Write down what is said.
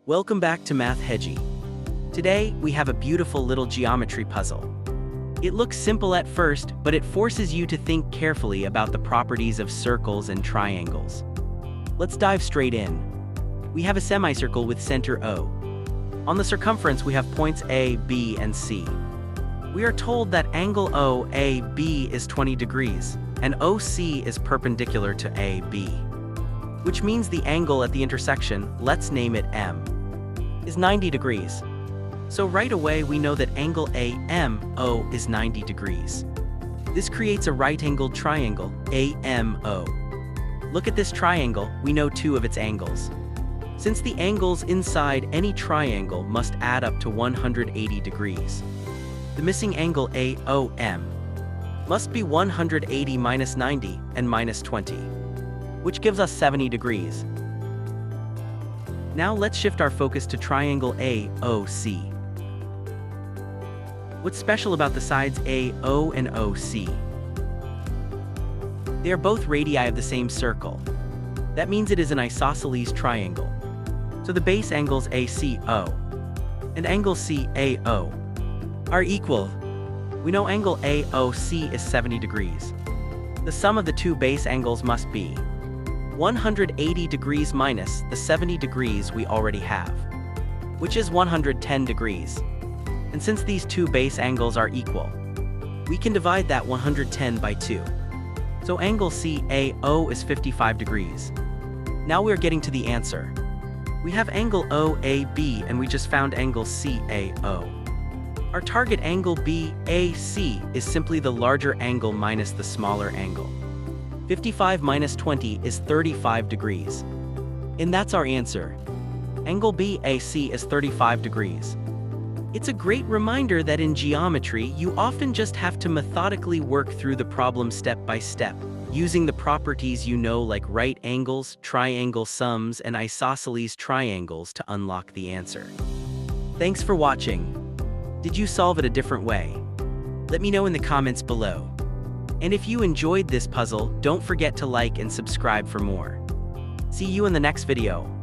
Welcome back to Math Hedgie. Today, we have a beautiful little geometry puzzle. It looks simple at first, but it forces you to think carefully about the properties of circles and triangles. Let's dive straight in. We have a semicircle with center O. On the circumference, we have points A, B, and C. We are told that angle OAB is 20 degrees, and OC is perpendicular to AB, which means the angle at the intersection, let's name it M, is 90 degrees. So right away we know that angle AMO is 90 degrees. This creates a right-angled triangle, AMO. Look at this triangle, we know two of its angles. Since the angles inside any triangle must add up to 180 degrees, the missing angle AOM must be 180 minus 90 and minus 20, which gives us 70 degrees. Now let's shift our focus to triangle AOC. What's special about the sides AO and OC? They are both radii of the same circle. That means it is an isosceles triangle. So the base angles ACO and angle CAO are equal. We know angle AOC is 70 degrees. The sum of the two base angles must be 180 degrees minus the 70 degrees we already have, which is 110 degrees. And since these two base angles are equal, we can divide that 110 by 2. So angle CAO is 55 degrees. Now we're getting to the answer. We have angle OAB and we just found angle CAO. Our target angle BAC is simply the larger angle minus the smaller angle. 55 minus 20 is 35 degrees. And that's our answer. Angle BAC is 35 degrees. It's a great reminder that in geometry, you often just have to methodically work through the problem step by step, using the properties you know like right angles, triangle sums, and isosceles triangles to unlock the answer. Thanks for watching. Did you solve it a different way? Let me know in the comments below. And if you enjoyed this puzzle, don't forget to like and subscribe for more. See you in the next video.